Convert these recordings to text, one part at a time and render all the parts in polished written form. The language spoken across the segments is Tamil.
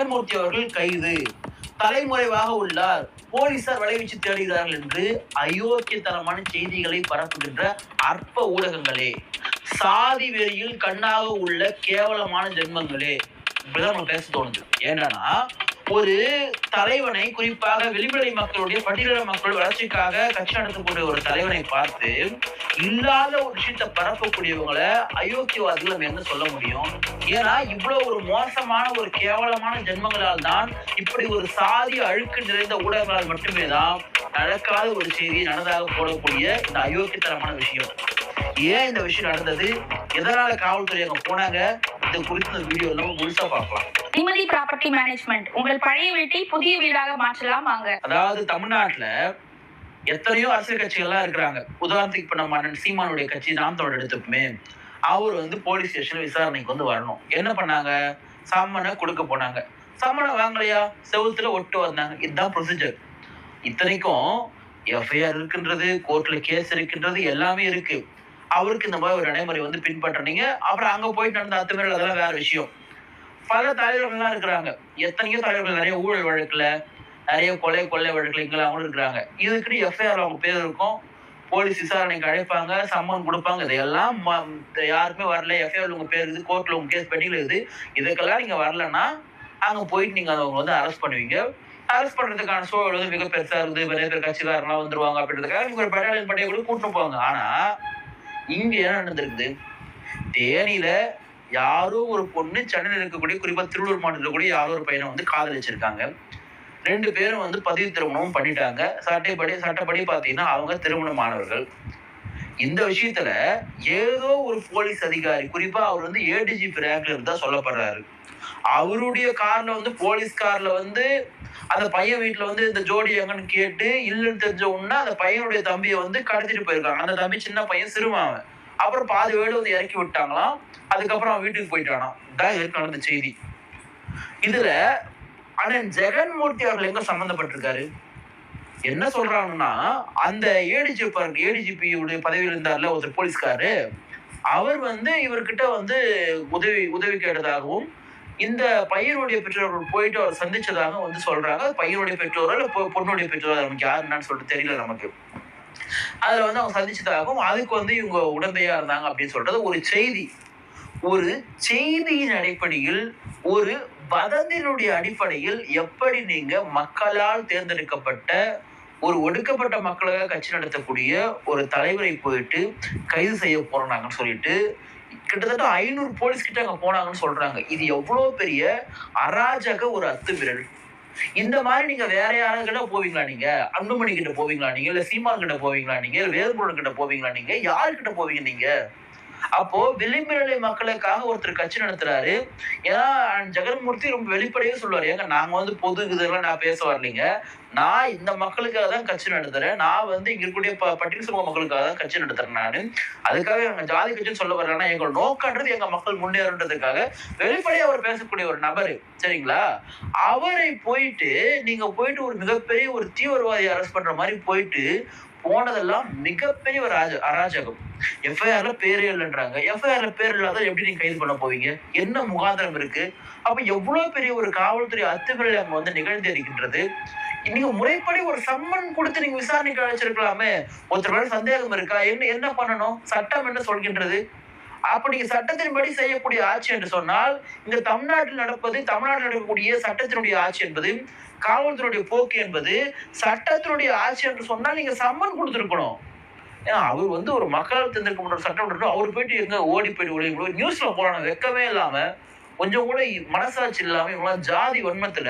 ஜெகன்மூர்த்தி அவர்கள் கைது, தலைமறைவாக உள்ளார், போலீசார் வலைவீச்சு தேடுகிறார்கள் என்று அயோக்கியத்தனமான செய்திகளை பரப்புகின்ற அற்ப ஊடகங்களே, சாதி வெறியில் கண்ணாக உள்ள கேவலமான ஜென்மங்களே, இப்படிதான் நம்ம பேச தோணுது. ஏன்னா ஒரு தலைவனை, குறிப்பாக விளிம்புநிலை மக்களுடைய பட்டியலின மக்களுடைய வளர்ச்சிக்காக கட்சி நடத்தக்கூடிய ஒரு தலைவனை பார்த்து இல்லாத ஒரு விஷயத்தை பரப்பக்கூடியவங்களை அயோக்கியவாதிகள் நம்ம என்ன சொல்ல முடியும்? ஏன்னா இவ்வளவு ஒரு மோசமான ஒரு கேவலமான ஜென்மங்களால் தான், இப்படி ஒரு சாதி அழுக்கு நிறைந்த ஊடகங்களால் மட்டுமே தான் நடக்காத ஒரு செய்தியை நடந்தாக போடக்கூடிய இந்த அயோக்கியத்தனமான விஷயம். ஏன் இந்த விஷயம் நடந்தது, எதனால காவல்துறை அங்க போனாங்க, இது குறித்து வீடியோ நம்ம முழுசா பார்க்கலாம். நிம்மதி ப்ராப்பர்ட்டி மேனேஜ்மெண்ட், உங்கள் பழைய வீட்டை புதிய வீடாக மாற்றலாம் வாங்க. அதாவது தமிழ்நாட்டுல எத்தனையோ அரசியல் கட்சிகள்லாம் இருக்கிறாங்க. உதாரணத்துக்கு இப்ப நம்ம அண்ணன் சீமானுடைய கட்சி நாம் தமிழர் எடுத்துக்குமே, அவர் போலீஸ் ஸ்டேஷன் விசாரணைக்கு வரணும். என்ன பண்ணாங்க, சம்மனை கொடுக்க போனாங்க. சம்மனை வாங்கலையா, செவுத்துல ஒட்டு வந்தாங்க. இதுதான் ப்ரொசீஜர். இத்தனைக்கும் எஃப்ஐஆர் இருக்கின்றது, கோர்ட்ல கேஸ் இருக்கின்றது, எல்லாமே இருக்கு. அவருக்கு இந்த மாதிரி ஒரு நடைமுறை பின்பற்றீங்க. அப்புறம் அங்க போயிட்டு நடந்த அத்துமீறல், அதெல்லாம் வேற விஷயம். பல தலைவர்கள்லாம் இருக்கிறாங்க. எத்தனையோ தலைவர்கள் நிறைய ஊழல் வழக்குல, நிறைய கொள்ளை வழக்குல இங்கெல்லாம் கூட இருக்கிறாங்க. இதுக்குன்னு எஃப்ஐஆர் அவங்க பேர் இருக்கும், போலீஸ் விசாரணைக்கு அழைப்பாங்க, சம்மன் கொடுப்பாங்க. இதையெல்லாம் யாருமே வரல, எஃப்ஐஆர் உங்க பேர் இருக்குது, கோர்ட்ல உங்க கேஸ் பெட்டியில் இருக்குது, இதுக்கெல்லாம் நீங்க வரலன்னா அங்க போயிட்டு நீங்க அவங்க அரெஸ்ட் பண்ணுவீங்க. அரெஸ்ட் பண்றதுக்கான சூழல் மிக பெருசா இருக்குது, நிறைய பேர் கட்சிக்காரங்களாம் வந்துருவாங்க அப்படின்றதுக்காக நீங்க ஒரு பட்டாளியன் படையை கூட கூட்டு போவாங்க. ஆனா இங்க என்ன நடந்திருக்குது, தேனியில யாரோ ஒரு பொண்ணு சென்னையில் இருக்கக்கூடிய, குறிப்பா திருவள்ளூர் மாவட்டத்தில் இருக்கக்கூடிய யாரோ ஒரு பையனை காதலிச்சிருக்காங்க. 2 பேரும் பதிவு திருமணமும் பண்ணிட்டாங்க. சட்டப்படி பாத்தீங்கன்னா அவங்க திருமணமானவர்கள். இந்த விஷயத்துல ஏதோ ஒரு போலீஸ் அதிகாரி, குறிப்பா அவர் ஏடிஜிபி ரேங்க்ல இருந்தா சொல்லப்படுறாரு. அவருடைய கார்ல போலீஸ் கார்ல அந்த பையன் வீட்டுல இந்த ஜோடி எங்கன்னு கேட்டு இல்லைன்னு தெரிஞ்ச உடனே அந்த பையனுடைய தம்பியை கடத்திட்டு போயிருக்காங்க. அந்த தம்பி சின்ன பையன், சிறுமாவன். அப்புறம் பாதி வேடு இறக்கி விட்டாங்களாம். அதுக்கப்புறம் அவன் வீட்டுக்கு போயிட்டானாம். தான் நடந்த செய்தி. இதுல அண்ணன் ஜெகன்மூர்த்தி அவர்கள் எங்க சம்பந்தப்பட்டிருக்காரு? என்ன சொல்றாங்கன்னா, அந்த ஏடிஜிபி பதவியில் இருந்தார்ல ஒருத்தர் போலீஸ்காரு, அவர் இவர்கிட்ட உதவி கேட்டதாகவும், இந்த பையனுடைய பெற்றோர்கள் போயிட்டு அவர் சந்திச்சதாக சொல்றாங்க. பையனுடைய பெற்றோர்கள் பொண்ணுடைய பெற்றோர்கள், நமக்கு யாரு என்னன்னு சொல்லிட்டு தெரியல நமக்கு. அதுல அவங்க சந்திச்சதாகவும், அதுக்கு இவங்க உடந்தையா இருந்தாங்க அப்படின்னு சொல்றது ஒரு செய்தி. ஒரு செய்தியின் அடிப்படையில், ஒரு வதந்தினுடைய அடிப்படையில் எப்படி நீங்க மக்களால் தேர்ந்தெடுக்கப்பட்ட ஒரு ஒடுக்கப்பட்ட மக்களாக கட்சி நடத்தக்கூடிய ஒரு தலைவரை போயிட்டு கைது செய்ய போறாங்கன்னு சொல்லிட்டு கிட்டத்தட்ட 500 போலீஸ் கிட்ட அங்க போனாங்கன்னு சொல்றாங்க. இது எவ்வளவு பெரிய அராஜக ஒரு அத்துமீறல். இந்த மாதிரி நீங்க வேற யாருக்கிட்ட போவீங்களா? நீங்க அன்புமணி கிட்ட போவீங்களா? நீங்க இல்ல சீமான் கிட்ட போவீங்களா? நீங்க வேறுபுறன் கிட்ட போவீங்களா? நீங்க யாருக்கிட்ட போவீங்க நீங்க? அப்போ விளிம்புநிலை மக்களுக்காக ஒருத்தர் கட்சி நடத்துறாரு. ஏன்னா ஜெகன்மூர்த்தி ரொம்ப வெளிப்படையே சொல்லுவாரு, ஏங்க நாங்க பொது இதெல்லாம் நான் பேச வரலைங்க, நான் இந்த மக்களுக்காக தான் கட்சி நடத்துறேன், நான் இங்க இருக்கக்கூடிய பட்டியல் சமூக மக்களுக்காக தான் கட்சி நடத்துறேன். நானு அதுக்காக எங்க ஜாதி கட்சின்னு சொல்ல வரலன்னா, எங்களோட நோக்கன்றது எங்க மக்கள் முன்னேறன்றதுக்காக வெளிப்படையா அவர் பேசக்கூடிய ஒரு நபரு. சரிங்களா? அவரை போயிட்டு நீங்க ஒரு மிகப்பெரிய ஒரு தீவிரவாதி அரெஸ்ட் பண்ற மாதிரி போனதெல்லாம் மிகப்பெரிய ஒரு அராஜகம். எஃப்ஐஆர்ல பேரே இல்லைன்றாங்க. எஃப்ஐஆர்ல பேர் இல்லாத எப்படி நீங்க கைது பண்ண போவீங்க? என்ன முகாந்திரம் இருக்கு? அப்ப எவ்வளவு பெரிய ஒரு காவல்துறை அத்துமீறல் அங்க நிகழ்ந்து இருக்கின்றது. நீங்க முறைப்படி ஒரு சம்மன் கொடுத்து நீங்க விசாரணைக்கு அழைச்சிருக்கலாமே. ஒருத்தர் மேல சந்தேகம் இருக்கா, என்ன பண்ணணும்? சட்டம் என்ன சொல்கின்றது? அப்ப நீங்க சட்டத்தின்படி செய்யக்கூடிய ஆட்சி என்று சொன்னால், இங்க தமிழ்நாட்டில் நடக்கக்கூடிய சட்டத்தினுடைய ஆட்சி என்பது, காவல்துறையுடைய போக்கு என்பது சட்டத்தினுடைய ஆட்சி என்று சொன்னால் நீங்க சம்மன் கொடுத்திருக்கணும். ஏன்னா அவர் ஒரு மக்களால் தேர்ந்தெடுக்கப்பட்ட சட்டம், அவர் போயிட்டு எங்க ஓடி போயிட்டு நியூஸ்ல போறாங்க. வெக்கமே இல்லாம, கொஞ்சம் கூட மனசாட்சி இல்லாம, இவங்க ஜாதி வன்மத்துல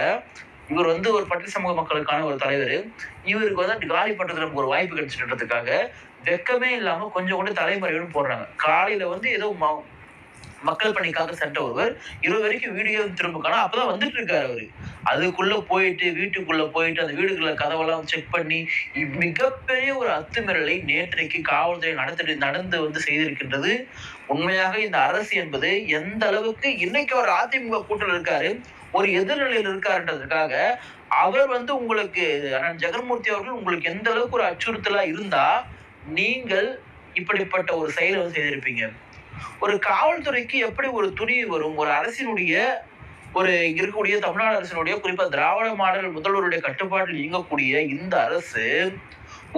இவர் ஒரு பட்டியல் சமூக மக்களுக்கான ஒரு தலைவர், இவருக்கு காலி பண்றதுக்கு நமக்கு ஒரு வாய்ப்பு கிடைச்சிட்டுறதுக்காக வெக்கமே இல்லாம கொஞ்சம் கூட தலைமுறையோடு போடுறாங்க. காலையில ஏதோ மக்கள் பணிக்காக சென்ற ஒருவர் 20 வரைக்கும் வீடியோ திரும்ப காணோம். அப்பதான் வந்துட்டு இருக்காரு அவரு. அதுக்குள்ள போயிட்டு வீட்டுக்குள்ள போயிட்டு அந்த வீடுகளை கதவெல்லாம் செக் பண்ணி மிகப்பெரிய ஒரு அத்துமீறலை நேற்றைக்கு காவல்துறை நடந்து செய்திருக்கின்றது. உண்மையாக இந்த அரசு என்பது எந்த அளவுக்கு இன்னைக்கு ஒரு அதிமுக கூட்டத்தில் இருக்காரு, ஒரு எதிர்நிலையில் இருக்காருன்றதுக்காக அவர் உங்களுக்கு ஜெகன்மூர்த்தி அவர்கள் உங்களுக்கு எந்த அளவுக்கு ஒரு அச்சுறுத்தலா இருந்தா நீங்கள் இப்படிப்பட்ட ஒரு செயலை செய்திருப்பீங்க? ஒரு காவல்துறைக்கு எப்படி ஒரு துணிவு வரும்? ஒரு அரசினுடைய ஒரு இங்க இருக்கக்கூடிய தமிழ்நாடு அரசினுடைய குறிப்பா திராவிட மாடல் முதல்வருடைய கட்டுப்பாட்டில் இயங்கக்கூடிய இந்த அரசு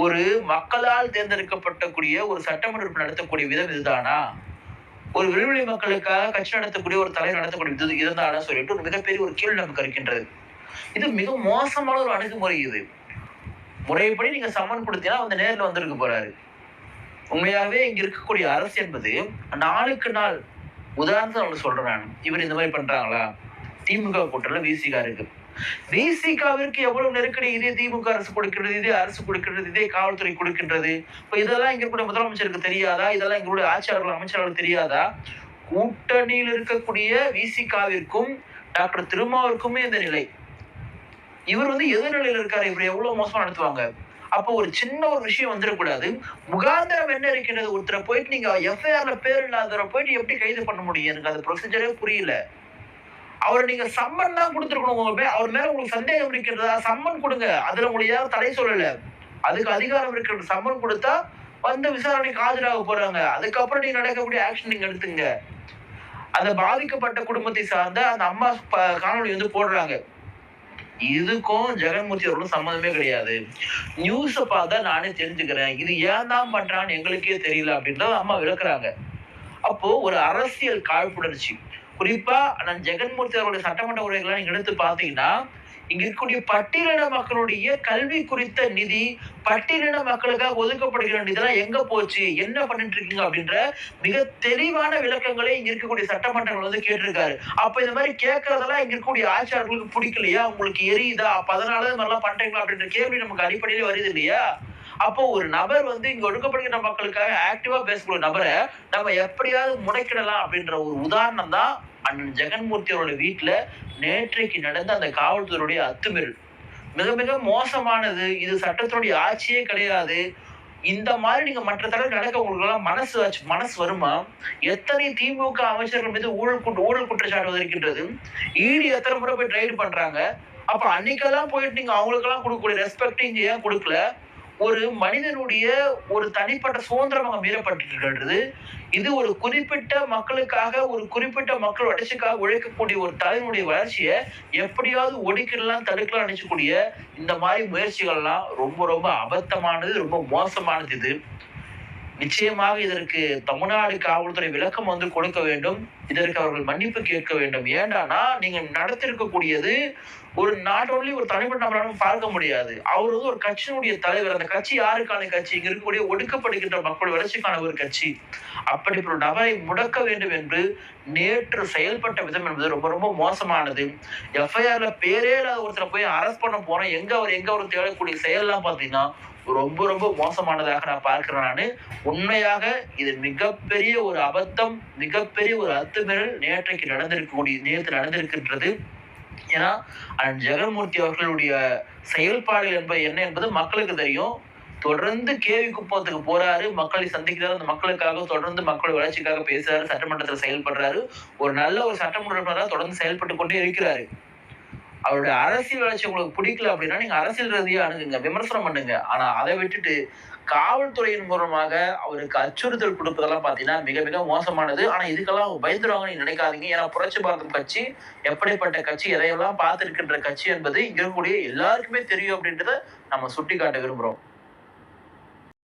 ஒரு மக்களால் தேர்ந்தெடுக்கப்பட்டக்கூடிய ஒரு சட்டமன்ற உறுப்பினர் நடத்தக்கூடிய விதம் இதுதானா? ஒரு விடுதலை மக்களுக்காக கட்சி நடத்தக்கூடிய ஒரு தலைவர் நடத்தக்கூடிய விதம் இதுதானா சொல்லிட்டு ஒரு மிகப்பெரிய ஒரு கேள்வி நமக்கு இருக்கின்றது. இது மிக மோசமான ஒரு அணுகுமுறை இது. முறைப்படி நீங்க சம்மன் கொடுத்தீங்கன்னா வந்து நேர்ல வந்திருக்க போறாரு. உண்மையாவே இங்க இருக்கக்கூடிய அரசு என்பது நாளுக்கு நாள் உதாரணத்தை ஒண்ணு சொல்றேன் நான். இவர் இந்த மாதிரி பண்றாங்களா? திமுக கூட்டணில விசிக இருக்கு. விசிகாவிற்கு எவ்வளவு நெருக்கடி இதே திமுக அரசு கொடுக்கின்றது, இதே அரசு கொடுக்கின்றது, இதே காவல்துறை கொடுக்கின்றது. இப்ப இதெல்லாம் இங்க இருக்கக்கூடிய முதலமைச்சருக்கு தெரியாதா? இதெல்லாம் எங்களுடைய ஆட்சியாளர்கள் அமைச்சர்களுக்கு தெரியாதா? கூட்டணியில் இருக்கக்கூடிய விசிகாவிற்கும் டாக்டர் திருமாவிற்குமே இந்த நிலை. இவர் வந்து எது நிலையில இருக்காரு? இவர் எவ்வளவு மோசமா நடத்துவாங்க? அப்போ ஒரு சின்ன ஒரு விஷயம் வந்துடக்கூடாது. முகாந்திரம் என்ன இருக்கின்றது? ஒருத்தரை போயிட்டு நீங்க எஃப்ஐஆர்ல பேர் இல்லாதவரை போயிட்டு எப்படி கைது பண்ண முடியும்? எனக்கு அந்த ப்ரொசீஜரே புரியல. அவரை நீங்க சம்மன் தான் கொடுத்துருக்கணும். அவர் மேல உங்களுக்கு சந்தேகம் இருக்கிறதா? சம்மன் கொடுங்க. அதுல உங்களுக்கு யாரும் தடை சொல்லல. அதுக்கு அதிகாரம் இருக்கிறது. சம்மன் கொடுத்தா வந்து விசாரணைக்கு ஆஜராக போறாங்க. அதுக்கப்புறம் நீங்க நடக்கக்கூடிய ஆக்ஷன் நீங்க எடுத்துங்க. அந்த பாதிக்கப்பட்ட குடும்பத்தை சார்ந்த அந்த அம்மா காணொலி வந்து போடுறாங்க. இதுக்கும் ஜெகன்மூர்த்தி அவர்களும் சம்மந்தமே கிடையாது. நியூஸ பார்த்தா நானே தெரிஞ்சுக்கிறேன். இது ஏன் தான் பண்றான்னு எங்களுக்கே தெரியல அப்படின்றத அம்மா விளக்குறாங்க. அப்போ ஒரு அரசியல் காழ்ப்புணர்ச்சி, குறிப்பா நான் ஜெகன்மூர்த்தி அவருடைய சட்டமன்ற உரைகளை நீங்க எடுத்து பாத்தீங்கன்னா, இங்க இருக்கக்கூடிய பட்டியலின மக்களுடைய கல்வி குறித்த நிதி, பட்டியலின மக்களுக்காக ஒதுக்கப்படுகிற நிதியெல்லாம் எங்க போச்சு, என்ன பண்ணிட்டு இருக்கீங்க அப்படின்ற மிக தெளிவான விளக்கங்களை இங்க இருக்கக்கூடிய சட்டமன்றங்கள் வந்து கேட்டிருக்காரு. அப்ப இந்த மாதிரி கேட்கறதெல்லாம் இங்க இருக்கக்கூடிய ஆட்சியாளர்களுக்கு பிடிக்கலையா? உங்களுக்கு எரியுதா? அப்ப அதனால இந்த மாதிரிலாம் பண்றீங்களா அப்படின்ற கேள்வி நமக்கு அடிப்படையிலே வருது இல்லையா? அப்போ ஒரு நபர் வந்து இங்க ஒடுக்கப்படுகிற மக்களுக்காக ஆக்டிவா பேசக்கூடிய நபரை நம்ம எப்படியாவது முடக்கிடலாம் அப்படின்ற ஒரு உதாரணம் தான் அண்ணன் ஜெகன்மூர்த்தி அவரோட வீட்டுல நேற்றைக்கு நடந்த அந்த காவல்துறையுடைய அத்துமீறல். மிக மிக மோசமானது. இது சட்டத்தினுடைய ஆட்சியே கிடையாது. இந்த மாதிரி நீங்க மற்ற தடவை நடக்க உங்களுக்கு எல்லாம் மனசு வருமா? எத்தனை திமுக அமைச்சர்கள் மீது ஊழல் குற்றச்சாட்டு இருக்கின்றது. ஈடு எத்தனை முறை போய் ரைடு பண்றாங்க. அப்ப அன்னைக்கெல்லாம் போயிட்டு நீங்க அவங்களுக்கெல்லாம் கொடுக்கக்கூடிய ரெஸ்பெக்ட் இங்க ஏன் கொடுக்கல? ஒரு மனிதனுடைய ஒரு தனிப்பட்ட சுதந்திரம் அங்க மீறப்பட்டிருக்கிறது. இது ஒரு குறிப்பிட்ட மக்களுக்காக, ஒரு குறிப்பிட்ட மக்கள் வளர்ச்சிக்காக உழைக்கக்கூடிய ஒரு தலைவனுடைய வளர்ச்சியை எப்படியாவது ஒடுக்கிடலாம், தடுக்கலாம் நினைச்சக்கூடிய இந்த மாதிரி முயற்சிகள்லாம் ரொம்ப ரொம்ப அபத்தமானது, ரொம்ப மோசமானது. இது நிச்சயமாக இதற்கு தமிழ்நாடு காவல்துறை விளக்கம் வந்து கொடுக்க வேண்டும். இதற்கு அவர்கள் மன்னிப்பு கேட்க வேண்டும். ஏண்டானா நீங்க நடத்திருக்கக்கூடியது ஒரு நாட் ஓன்லி ஒரு தனிப்பட்ட நபராலும் பார்க்க முடியாது. அவர் வந்து ஒரு கட்சியினுடைய தலைவர். அந்த கட்சி யாருக்கான கட்சி? இங்க இருக்கக்கூடிய ஒடுக்கப்படுகின்ற மக்கள் வளர்ச்சிக்கான ஒரு கட்சி. அப்படி ஒரு நபரை முடக்க வேண்டும் என்று நேற்று செயல்பட்ட விதம் என்பது ரொம்ப ரொம்ப மோசமானது. எஃப்ஐஆர்ல பேரே இல்லாத ஒருத்தரை போய் அரெஸ்ட் பண்ண போறோம், எங்க அவர் தேடக்கூடிய செயல்லாம் பாத்தீங்கன்னா ரொம்ப ரொம்ப மோசமானதாக நான் பார்க்கிறேன். நானு உண்மையாக இது மிகப்பெரிய ஒரு அபத்தம், மிகப்பெரிய ஒரு அத்துமீறல் நேற்று நடந்திருக்கின்றது. ஏன்னா ஜெகன்மூர்த்தி அவர்களுடைய செயல்பாடு என்பது என்ன என்பது மக்களுக்கு தெரியும். தொடர்ந்து கேவி குப்பத்துக்கு போறாரு, மக்களை சந்திக்கிறாரு, அந்த மக்களுக்காக தொடர்ந்து மக்கள் வளர்ச்சிக்காக பேசுறாரு, சட்டமன்றத்தில் செயல்படுறாரு. ஒரு நல்ல ஒரு சட்டமன்ற தொடர்ந்து செயல்பட்டு கொண்டே இருக்கிறாரு. அவருடைய அரசியல் வளர்ச்சி உங்களுக்கு பிடிக்கல அப்படின்னா நீங்க அரசியல் ரீதியா அணுகுங்க, விமர்சனம் பண்ணுங்க. ஆனா அதை விட்டுட்டு காவல்துறையின் மூலமாக அவருக்கு அச்சுறுத்தல் கொடுப்பதெல்லாம் பாத்தீங்கன்னா மிக மிக மோசமானது. ஆனா இதுக்கெல்லாம் பயந்துருவாங்க நீங்க நினைக்காதீங்க. ஏன்னா புரட்சி பாரதம் கட்சி எப்படிப்பட்ட கட்சி, எதையெல்லாம் பார்த்திருக்கின்ற கட்சி என்பது இங்க இருக்கக்கூடிய எல்லாருக்குமே தெரியும் அப்படின்றத நம்ம சுட்டி காட்ட விரும்புறோம்.